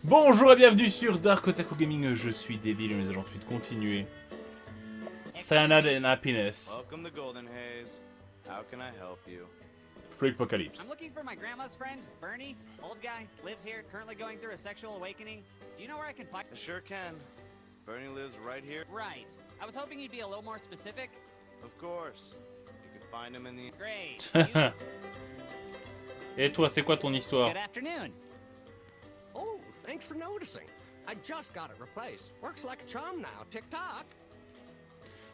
Bonjour et bienvenue sur DarkOtaku Gaming, je suis Devil et nous allons tout de suite continuer. Cyanide Happiness. Welcome to Golden Haze. How can I help you? Freakpocalypse. I'm looking for my grandma's friend, Bernie. Old guy, lives here, currently going through a sexual awakening. Do you know where I can find... I sure can. Bernie lives right here. Right. I was hoping you'd be a little more specific. Of course. You can find him in the... Great. Et toi, c'est quoi ton histoire? Good afternoon. Oh, thanks for noticing. I just got it replaced. Works like a charm now. Tick-tock.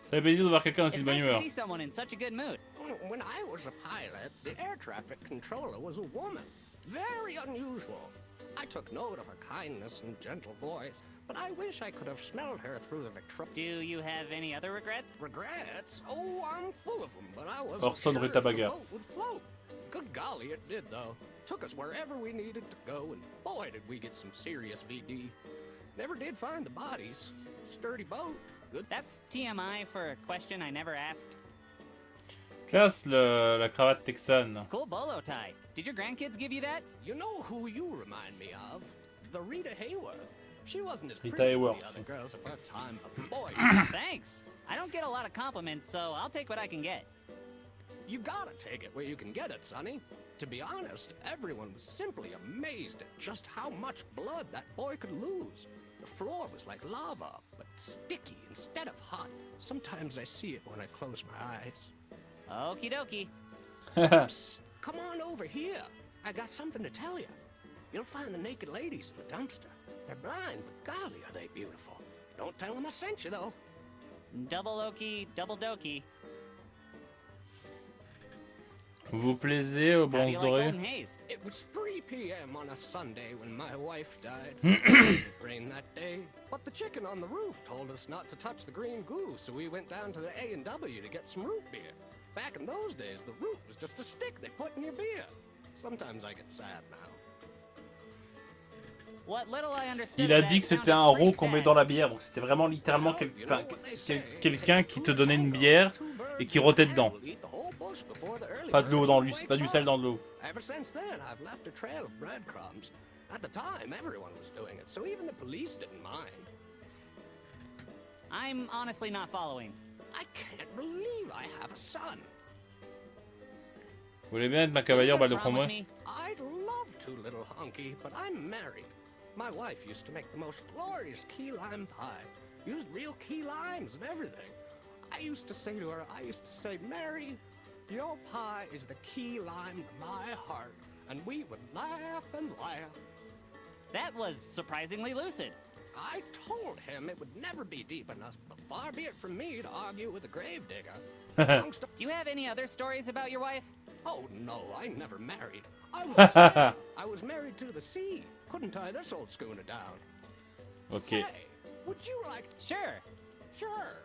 Ça fait plaisir de voir quelqu'un aussi It's de bonne nice to humeur. see someone in such a good mood. When I was a pilot, the air traffic controller was a woman. Very unusual. I took note of her kindness and gentle voice, but I wish I could have smelled her through the Victro... Do you have any other regrets? Regrets? Oh, I'm full of them, but I wasn't Orson sure if the Rutabaga. boat would float. Good golly, it did, though. Took us wherever we needed to go, and boy, did we get some serious VD. Never did find the bodies. Sturdy boat. Good. That's TMI for a question I never asked. Classe la cravate texane. Cool bolo tie. Did your grandkids give you that? You know who you remind me of? The Rita Hayworth. She wasn't as Rita pretty as Hayworth. the other girls of her time, but boy, Thanks. I don't get a lot of compliments, so I'll take what I can get. you gotta take it where you can get it, Sonny. To be honest, everyone was simply amazed at just how much blood that boy could lose. The floor was like lava, but sticky instead of hot. Sometimes I see it when I close my eyes. Okie dokie. Psst, come on over here. I got something to tell you. You'll find the naked ladies in the dumpster. They're blind, but golly, are they beautiful. Don't tell them I sent you, though. Double okie, double dokie. Vous plaisez au How do bronze you like doré? Golden Haze? It was 3 p.m. on a Sunday when my wife died. It rained that day, but the chicken on the roof told us not to touch the green goo, so we went down to the A&W to get some root beer. Back in those days, the root was just a stick they put in your beer. Sometimes I get sad now. What little I understood Il a of that dit que c'était sounded un pretty rot qu'on met sad. dans la bière, donc c'était vraiment littéralement quelqu'un qui te donnait une bière et qui rotait dedans. Pas de l'eau dans lui, pas du sel dans de l'eau. Ever since then, I've left a trail of breadcrumbs. At the time, everyone was doing it, so even the police didn't mind. I'm honestly not following. I can't believe I have a son. Vous voulez bien être ma cavalière balle de Prom with framboise? me? I'd love to, little hunky, but I'm married. My wife used to make the most glorious key lime pie. Used real key limes and everything. I used to say to her, Mary, your pie is the key lime to my heart. And we would laugh and laugh. That was surprisingly lucid. I told him it would never be deep enough, but far be it from me to argue with a gravedigger. Amongst Do you have any other stories about your wife? Oh no, I never married. I was a sailor. I was married to the sea. Couldn't tie this old schooner down. Ok. Say, would you like to... Sure. Sure.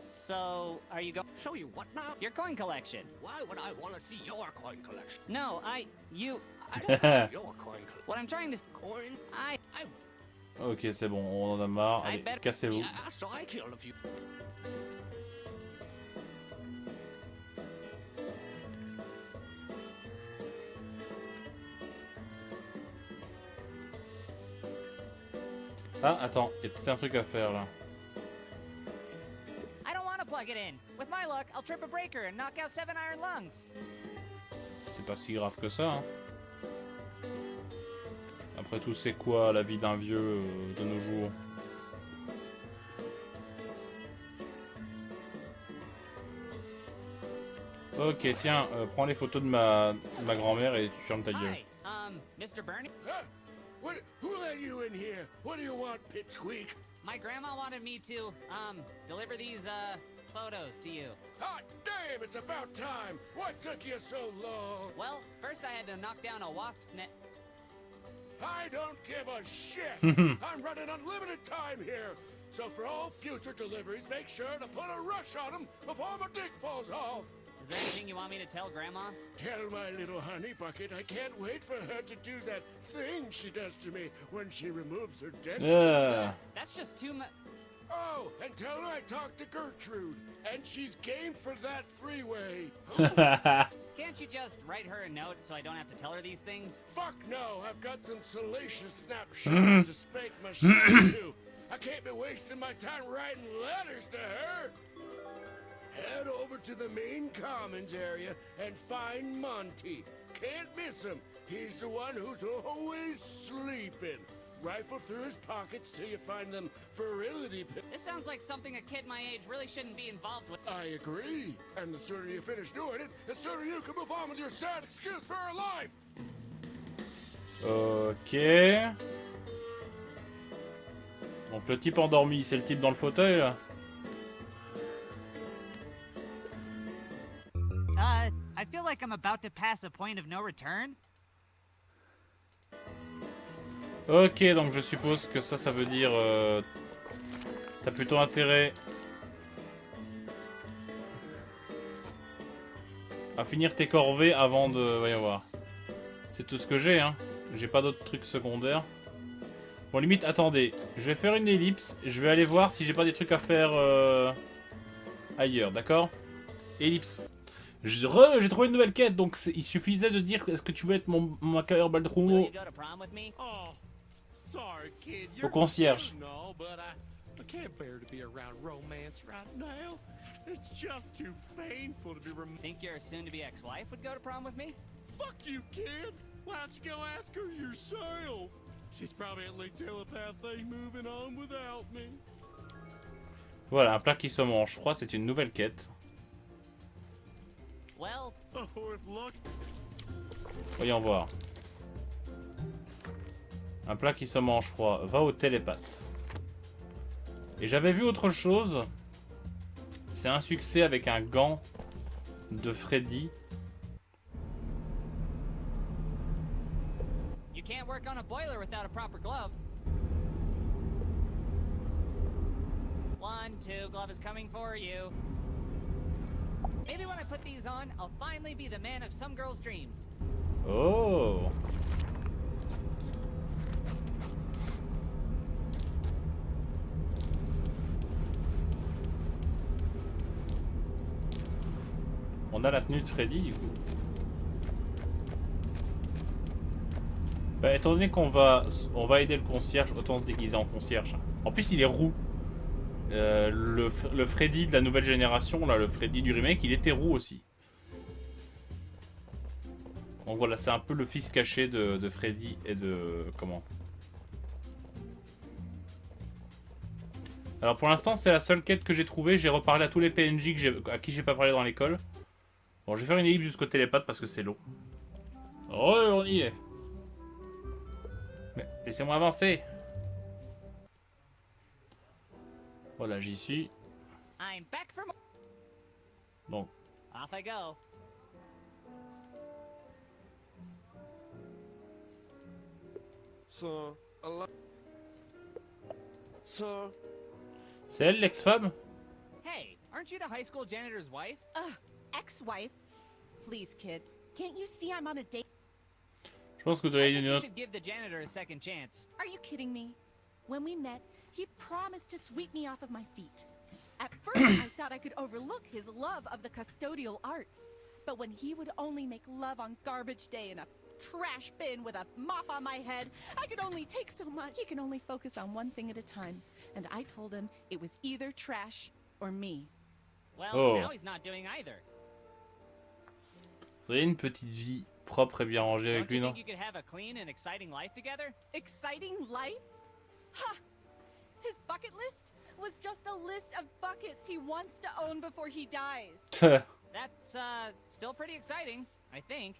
So, are you going... Show you what now? Your coin collection. Why would I want to see your coin collection? No, you... I don't want your coin collection. What I'm trying to... Coin? I... Ok, c'est bon, on en a marre. Allez, cassez-vous. Yeah, so I killed a few... Ah, attends, il y a peut-être un truc à faire là. I don't want to plug it in. With my luck, I'll trip a breaker and knock out 7 iron lungs. C'est pas si grave que ça. Hein. Après tout, c'est quoi la vie d'un vieux de nos jours? Ok, tiens, prends les photos de ma grand-mère et tu fermes ta gueule. Hi, Mr. Bernie? Who let you in here? What do you want, pipsqueak? My grandma wanted me to, deliver these, photos to you. Hot damn, it's about time! What took you so long? Well, first I had to knock down a wasp's net. I don't give a shit! I'm running unlimited time here! So for all future deliveries, make sure to put a rush on them before my dick falls off! Is there anything you want me to tell Grandma? Tell my little honey bucket I can't wait for her to do that thing she does to me when she removes her dentures. Yeah. That's just too much. Oh, and tell her I talked to Gertrude, and she's game for that three-way. Can't you just write her a note so I don't have to tell her these things? Fuck no, I've got some salacious snapshots to spank my son to. I can't be wasting my time writing letters to her. Head over to the main commons area and find Monty. Can't miss him. He's the one who's always sleeping. Rifle through his pockets till you find them virility pills. This sounds like something a kid my age really shouldn't be involved with. I agree. And the sooner you finish doing it, the sooner you can move on with your sad excuse for her life. Ok. Donc le type endormi, c'est le type dans le fauteuil là. I feel like I'm about to pass a point of no return. Ok, donc je suppose que ça veut dire... t'as plutôt intérêt... à finir tes corvées avant de... Voyons voir. C'est tout ce que j'ai, hein. J'ai pas d'autres trucs secondaires. Bon, limite, attendez. Je vais faire une ellipse. Je vais aller voir si j'ai pas des trucs à faire... ailleurs, d'accord? Ellipse. J'ai trouvé une nouvelle quête, donc il suffisait de dire est-ce que tu veux être mon macaire Baldrumo Sorry, kid. au concierge. No, but I can't bear to be around romance right now. It's just too painful to be Think your soon-to-be ex-wife would go to prom with me? Fuck you, kid. Why don't you go ask her yourself? She's probably at least telepathically moving on without me. Voilà, un plat qui se mange. Je crois que c'est une nouvelle quête. Well, Oh, if luck. Voyons voir. Un plat qui se mange froid. Va au télépathe. Et j'avais vu autre chose. C'est un succès avec un gant de Freddy. you can't work on a boiler without a proper glove. 1, 2, glove is coming for you. Maybe when I put these on, I'll finally be the man of some girl's dreams. Oh. On a la tenue de Freddy du coup. Bah, étant donné qu'on va aider le concierge, autant se déguiser en concierge. En plus il est roux. Le Freddy de la nouvelle génération, là, le Freddy du remake, il était roux aussi. Donc voilà, c'est un peu le fils caché de Freddy et de... Comment? Alors pour l'instant, c'est la seule quête que j'ai trouvée. J'ai reparlé à tous les PNJ à qui j'ai pas parlé dans l'école. Bon, je vais faire une ellipse jusqu'au télépathe parce que c'est long. Oh, on y est. Mais laissez-moi avancer. Voilà, j'y suis. I'm back for more. Bon. Off I go. So, C'est elle, l'ex-femme? Hey, aren't you the high school janitor's wife? Ex-wife. Please, kid. Can't you see I'm on a date? Je pense que vous I devez think une you autre... should give the janitor a second chance. Are you kidding me? When we met, he promised to sweep me off of my feet. At first, I thought I could overlook his love of the custodial arts. But when he would only make love on garbage day in a trash bin with a mop on my head, I could only take so much. He can only focus on one thing at a time. And I told him it was either trash or me. Well, Oh. now he's not doing either. Vous avez une petite vie propre et bien rangée avec Don't lui, you non? think you could have a clean and exciting life together? Exciting life? Ha! His bucket list was just a list of buckets he wants to own before he dies. That's, still pretty exciting, I think.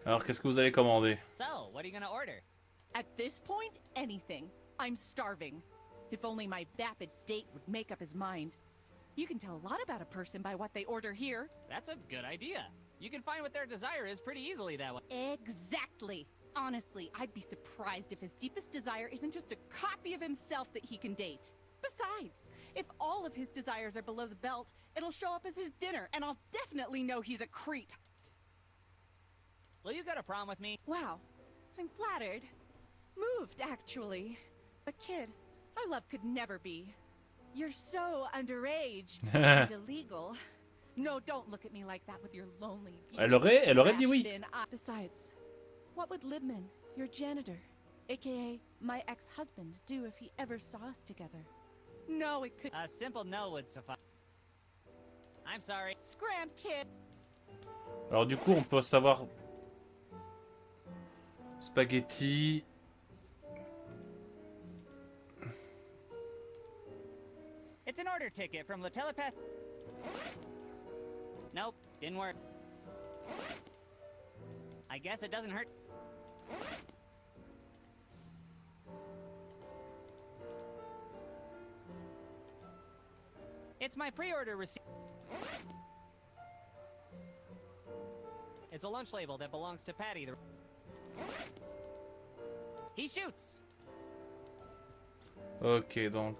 Alors, qu'est-ce que vous allez commander? So, what are you gonna order? At this point, anything. I'm starving. If only my vapid date would make up his mind. You can tell a lot about a person by what they order here. That's a good idea. You can find what their desire is pretty easily that way. Exactly. Honestly, I'd be surprised if his deepest desire isn't just a copy of himself that he can date. Besides, if all of his desires are below the belt, it'll show up as his dinner, and I'll definitely know he's a creep. Will you go to prom with me? Wow, I'm flattered. Moved, actually. But kid, Our love could never be. You're so underage and illegal. No, don't look at me like that with your lonely. Elle aurait dit oui. Besides, what would Libman, your janitor, aka my ex-husband, do if he ever saw us together? No, it could. A simple no would suffice. I'm sorry. Scram, kid. Alors du coup, on peut savoir... Spaghetti... It's an order ticket from the telepath. Nope, didn't work. I guess it doesn't hurt. It's my pre-order receipt. It's a lunch label that belongs to Patty. He shoots. Ok, donc...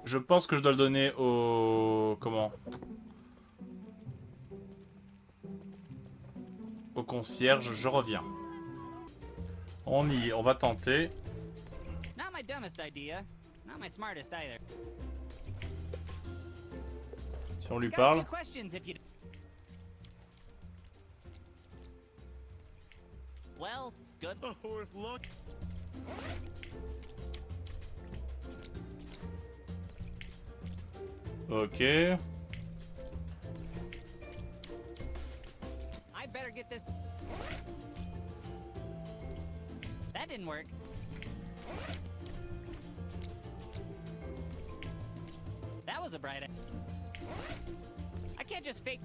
Je pense que je dois le donner au... Comment? Au concierge, je reviens. On va tenter. Not my dumbest idea. Not my smartest either. Si on lui Got a parle. few questions if you... Well, good. Oh, if luck. Ok. I better get this. That didn't work. That was a bright idea. I can't just fake.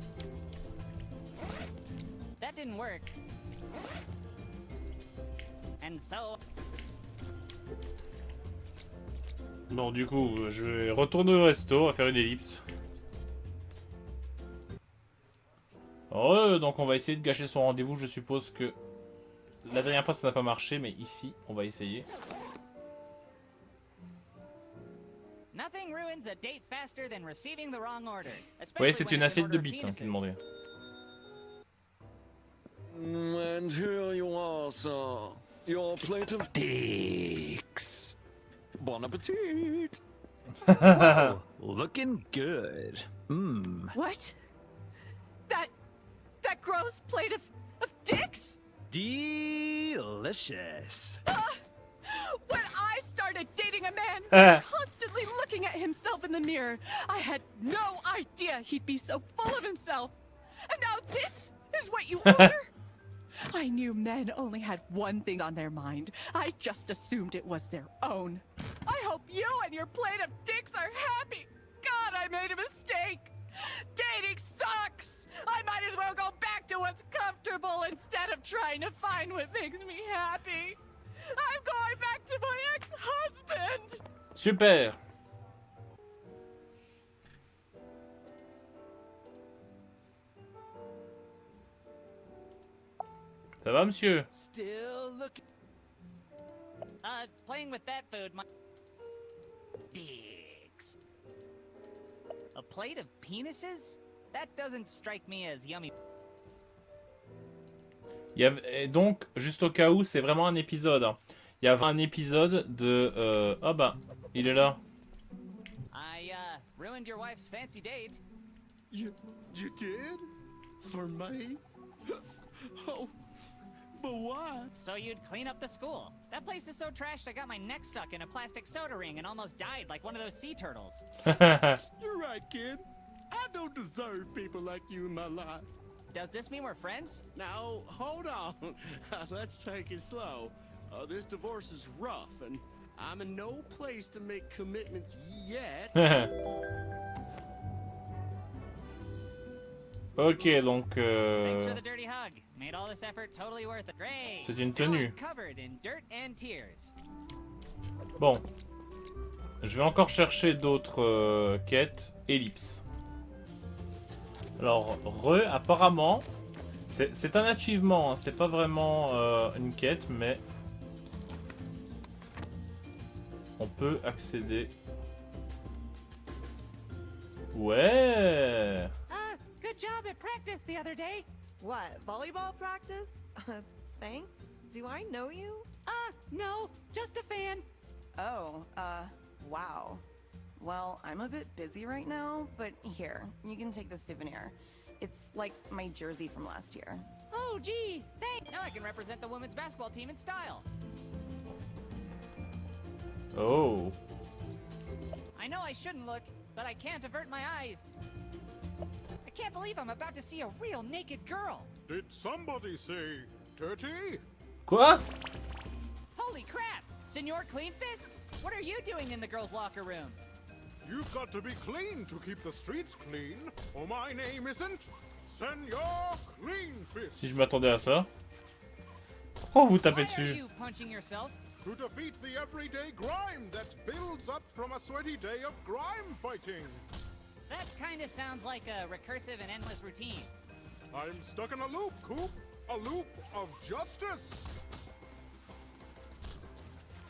That didn't work. And so. Bon, du coup, je vais retourner au resto, on va faire une ellipse. Donc on va essayer de gâcher son rendez-vous, je suppose que... La dernière fois ça n'a pas marché, mais ici, on va essayer. Nothing ruins a date faster than receiving the wrong order. Oui, c'est une assiette de bites qui demandait. And here you are, sir. Your plate of dicks. Bon appetit. Whoa, looking good. Mmm. What? That gross plate of dicks? Delicious. When I started dating a man who was constantly looking at himself in the mirror, I had no idea he'd be so full of himself. And now this is what you order? I knew men only had one thing on their mind. I just assumed it was their own. I hope you and your plate of dicks are happy. God, I made a mistake. Dating sucks. I might as well go back to what's comfortable instead of trying to find what makes me happy. I'm going back to my ex-husband. Super. Ça va, monsieur? Still looking. Playing with that food, my... Dicks. A plate of penises? That doesn't strike me as yummy. Et donc, juste au cas où, c'est vraiment un épisode. Hein. Il y a un épisode de... Ah bah, il est là. I, ruined your wife's fancy date. You did? For me? Oh, but why? So you'd clean up the school. That place is so trashed I got my neck stuck in a plastic soda ring and almost died like one of those sea turtles. You're right, kid. I don't deserve people like you in my life. Does this mean we're friends? Now, hold on. Let's take it slow. This divorce is rough, and I'm in no place to make commitments yet. Ok, donc... Thanks for the dirty hug. Made all this effort totally worth it. Great. C'est une Now tenue. I'm covered in dirt and tears. Bon. Je vais encore chercher d'autres quêtes. Ellipse. Alors, apparemment, c'est un achievement, hein. C'est pas vraiment une quête, mais on peut accéder. Ouais. Good job at practice the other day. What, volleyball practice? Thanks. Do I know you? No, just a fan. Oh, wow. Well, I'm a bit busy right now, but here, you can take the souvenir. It's like my jersey from last year. Oh, gee, thanks. Now I can represent the women's basketball team in style. Oh. I know I shouldn't look, but I can't avert my eyes. I can't believe I'm about to see a real naked girl. Did somebody say dirty? Quoi? Holy crap! Senor Clean Fist? What are you doing in the girls' locker room? You've got to be clean to keep the streets clean, or my name isn't Senor Clean Fist. Si je m'attendais à ça. Pourquoi vous tapez Why are dessus? you punching yourself? To defeat the everyday grime that builds up from a sweaty day of grime fighting. That kinda sounds like a recursive and endless routine. I'm stuck in a loop, Coop. A loop of justice.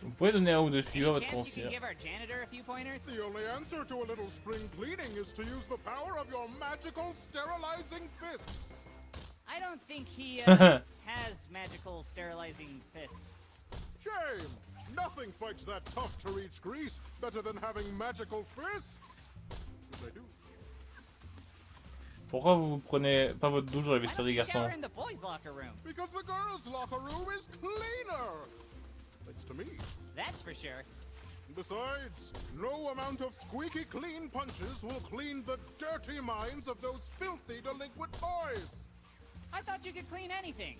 Vous pouvez donner un ou deux tuyaux à votre Chance you concierge. can give our janitor a few pointers? The only answer to a little spring cleaning is to use the power of your magical sterilizing fists. I don't think he has magical sterilizing fists. Shame! Nothing fights that tough to reach grease better than having magical fists. Which I do. Pourquoi vous prenez pas votre douche dans les Why vestiaires don't des you shower garçons? in the boys' locker room? Because the girls' locker room is cleaner. Thanks to me. That's for sure. Besides, no amount of squeaky clean punches will clean the dirty minds of those filthy delinquent boys. I thought you could clean anything.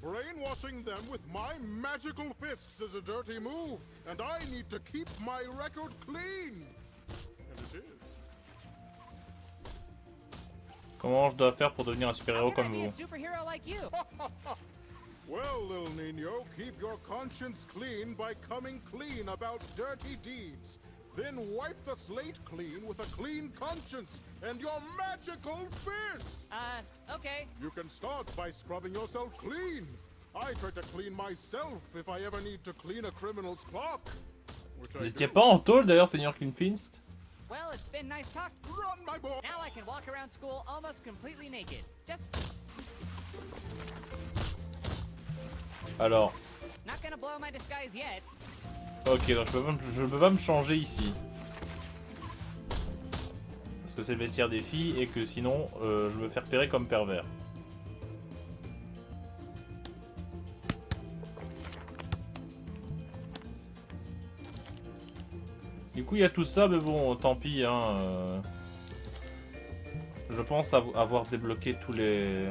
Brainwashing them with my magical fists is a dirty move, and I need to keep my record clean. And it is. Comment je dois faire pour devenir un super-héros How can I comme be a vous? superhero like you? Well, little Nino, keep your conscience clean by coming clean about dirty deeds. Then wipe the slate clean with a clean conscience and your magical fist. Okay. You can start by scrubbing yourself clean. I try to clean myself if I ever need to clean a criminal's clock. Which Vous I étiez do. pas en tôle d'ailleurs, Seigneur Cleanfist? Well, it's been nice talk. Run, my boy! Now I can walk around school almost completely naked. Just Alors, not gonna blow my disguise yet. ok, donc je peux pas me changer ici. Parce que c'est le vestiaire des filles et que sinon je me fais repérer comme pervers. Du coup il y a tout ça, mais bon, tant pis, hein. Je pense avoir débloqué tous les...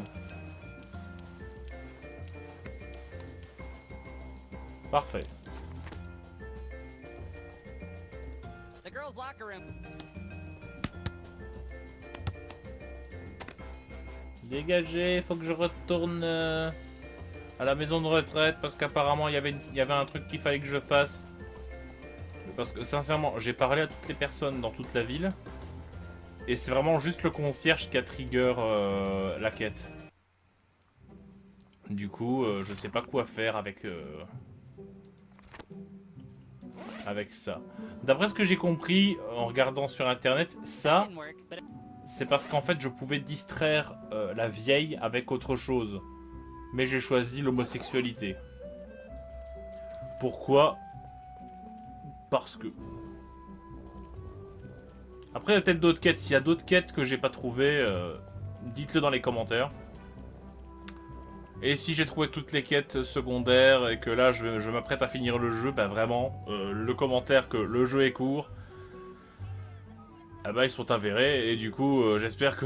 Parfait. The girls' locker room. Dégagez, faut que je retourne à la maison de retraite parce qu'apparemment il y avait un truc qu'il fallait que je fasse. Parce que sincèrement, j'ai parlé à toutes les personnes dans toute la ville et c'est vraiment juste le concierge qui a trigger la quête. Du coup, je sais pas quoi faire avec ça. D'après ce que j'ai compris en regardant sur internet, ça Didn't work, but c'est parce qu'en fait je pouvais distraire la vieille avec autre chose. Mais j'ai choisi l'homosexualité. Pourquoi? Parce que... Après il y a peut-être d'autres quêtes. S'il y a d'autres quêtes que j'ai pas trouvées, dites-le dans les commentaires. Et si j'ai trouvé toutes les quêtes secondaires et que là je m'apprête à finir le jeu, bah vraiment, le commentaire que le jeu est court, ah bah ils sont avérés et du coup j'espère que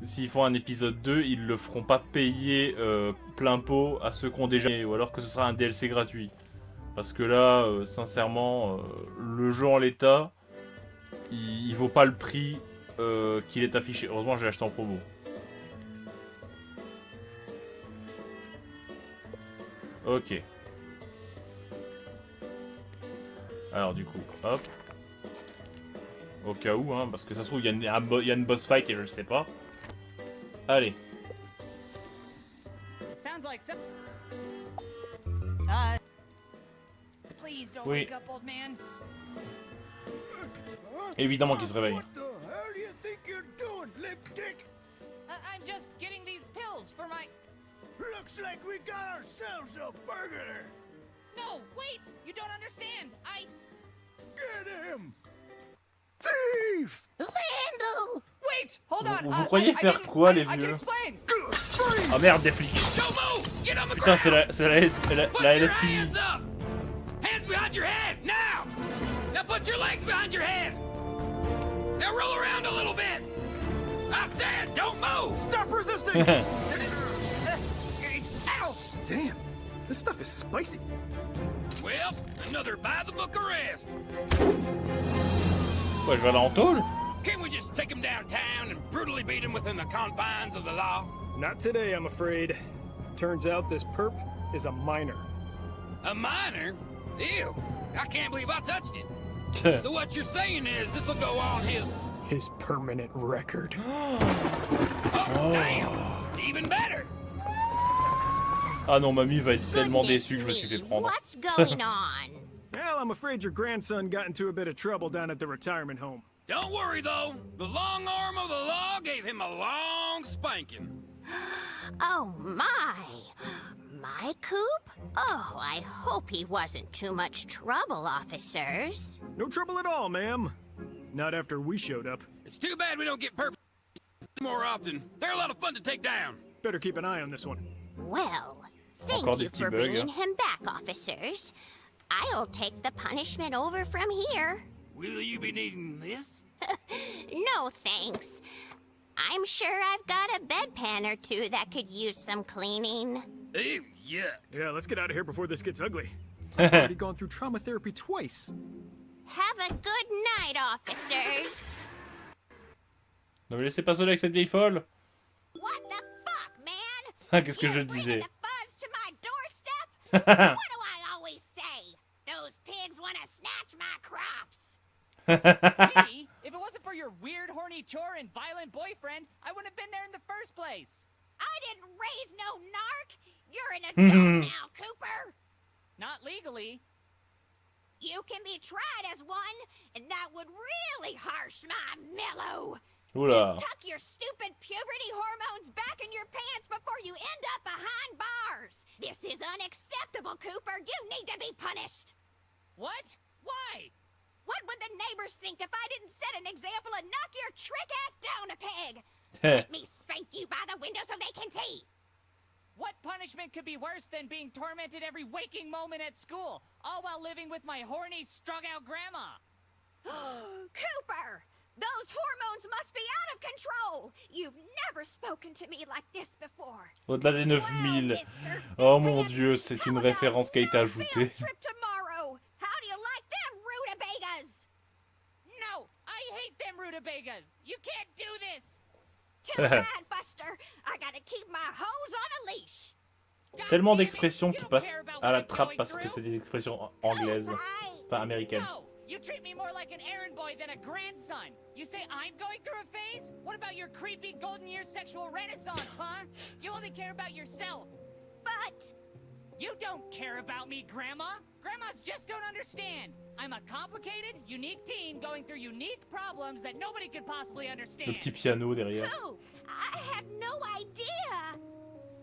s'ils font un épisode 2, ils le feront pas payer plein pot à ceux qui ont déjà, ou alors que ce sera un DLC gratuit. Parce que là, sincèrement, le jeu en l'état, il vaut pas le prix qu'il est affiché. Heureusement j'ai acheté en promo. Ok. Alors du coup, hop. Au cas où, hein, parce que ça se trouve, il y a une boss fight et je le sais pas. Allez. sounds like some. Please don't Oui. wake up, old man. Évidemment qu'il se réveille. What the hell do you think you're doing, lipstick? I'm just getting these pills for my. Looks like we got ourselves a burglar. No, No, wait! You don't understand! Get him! Thief! Randall! Wait! Hold on! Vous croyez faire quoi, les I can vieux? explain! Ah merde, des flics. Don't move! Get on the Putain, ground! c'est la Put your LSPD. hands up! Hands behind your head, now! Now put your legs behind your head! Now roll around a little bit! I said, don't move! Stop resisting! Ow! Damn, this stuff is spicy. Well, another by-the-book arrest. Ouais, je vais aller en tôle. Can't we just take him downtown and brutally beat him within the confines of the law? Not today, I'm afraid. Turns out this perp is a minor. A minor? Ew! I can't believe I touched it. So what you're saying is this'll go on his... His permanent record. Oh, damn! Even better! Ah non, mamie va être tellement déçue que je me suis fait prendre. What's going on? Well, I'm afraid your grandson got into a bit of trouble down at the retirement home. Don't worry, though. The long arm of the law gave him a long spanking. Oh, my. My coop? Oh, I hope he wasn't too much trouble, officers. No trouble at all, ma'am. Not after we showed up. It's too bad we don't get perp more often. They're a lot of fun to take down. Better keep an eye on this one. Well, thank Encore des you petits for bugs, bringing hein. him back, officers. I'll take the punishment over from here. Will you be needing this? No, thanks. I'm sure I've got a bedpan or two that could use some cleaning. Ew, yuck. Yeah, let's get out of here before this gets ugly. I've already gone through trauma therapy twice. Have a good night, officers. Ne me laissez pas seul avec cette vieille folle. What the fuck, man? Ah, qu'est-ce que je You're bringing disais? the fuzz to my doorstep? What do I always say? Those pigs want to snatch my crops. Me? If it wasn't for your weird, horny chore and violent boyfriend, I wouldn't have been there in the first place. I didn't raise no narc. You're an adult now, Cooper. Not legally. You can be tried as one, and that would really harsh my mellow. Oula. Just tuck your stupid puberty hormones back in your pants before you end up behind bars. This is unacceptable, Cooper. You need to be punished. What? Why? What would the neighbors think if I didn't set an example and knock your trick ass down a peg? Let me spank you by the window so they can see. What punishment could be worse than being tormented every waking moment at school, all while living with my horny, strung-out grandma? Cooper! Those hormones must be out of control! You've never spoken to me like this before. Au-delà des 9000. Oh mon dieu, c'est une référence qui a été ajoutée. Trip tomorrow. How do you like them rutabagas? No! I hate them rutabagas! You can't do this! Too bad, Buster. I gotta keep my hose on a leash. Tellement d'expressions qui passent à la trappe parce que c'est des expressions anglaises. Enfin, américaines. No! You treat me more like an errand boy than a grandson. You say I'm going through a phase? What about your creepy golden year sexual renaissance, huh? You only care about yourself. But You don't care about me, Grandma. Grandmas just don't understand. I'm a complicated, unique teen going through unique problems that nobody could possibly Le understand. petit piano derrière. who? I had no idea.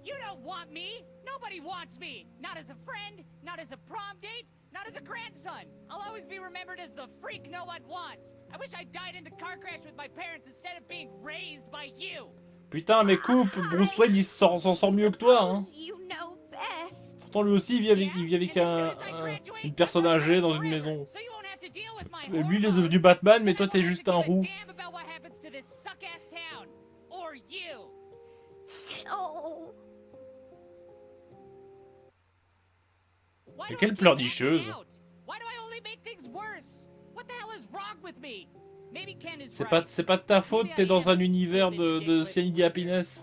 You don't want me. Nobody wants me. Not as a friend, not as a prom date, not as a grandson. I'll always be remembered as the freak no one wants. I wish I died in the car crash with my parents instead of being raised by you. Putain, mais coupe, Bruce Wayne il s'en sort mieux que toi, hein. You know best. Pourtant lui aussi il vit avec une personne âgée dans une maison. So you won't have to deal with my Lui il est devenu Batman, mais toi t'es juste un roux. damn about what happens to this suck-ass town. Or you. Oh. Why Mais do quelle I keep pleurnicheuse. acting out? Why do I only make things worse? What the hell is wrong with me? Maybe Ken is C'est right. pas de ta faute, t'es dans un univers de Cyanide Happiness.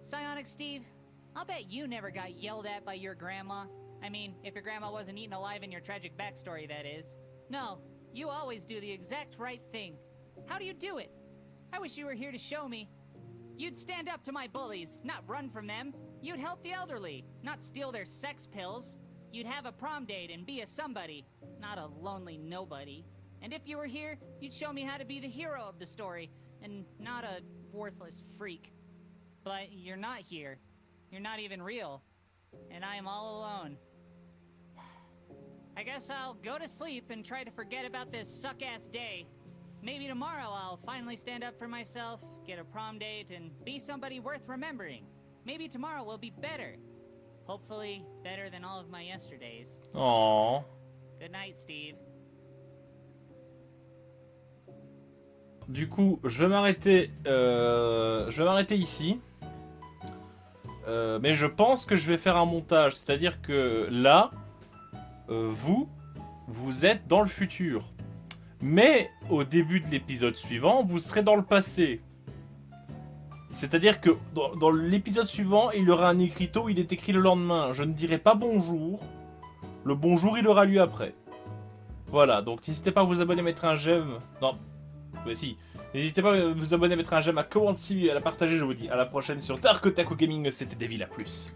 Psionic Steve, I'll bet you never got yelled at by your grandma. I mean, if your grandma wasn't eaten alive in your tragic backstory, that is. No, you always do the exact right thing. How do you do it? I wish you were here to show me. You'd stand up to my bullies, not run from them. You'd help the elderly, not steal their sex pills. You'd have a prom date and be a somebody, not a lonely nobody. And if you were here, you'd show me how to be the hero of the story, and not a worthless freak. But you're not here. You're not even real. And I am all alone. I guess I'll go to sleep and try to forget about this suck-ass day. Maybe tomorrow I'll finally stand up for myself, get a prom date, and be somebody worth remembering. Maybe tomorrow will be better. Hopefully, better than all of my yesterdays. Oh. Good night, Steve. Du coup, je vais m'arrêter ici. Mais je pense que je vais faire un montage. C'est-à-dire que là, vous êtes dans le futur. Mais au début de l'épisode suivant, vous serez dans le passé. C'est-à-dire que dans l'épisode suivant, il y aura un écriteau, il est écrit le lendemain. Je ne dirai pas bonjour. Le bonjour, il aura lieu après. Voilà, donc n'hésitez pas à vous abonner, à mettre un j'aime. Non, mais si. N'hésitez pas à vous abonner, à mettre un j'aime, à commenter, à la partager. Je vous dis à la prochaine sur DarkOtaku Gaming. C'était Devil à plus.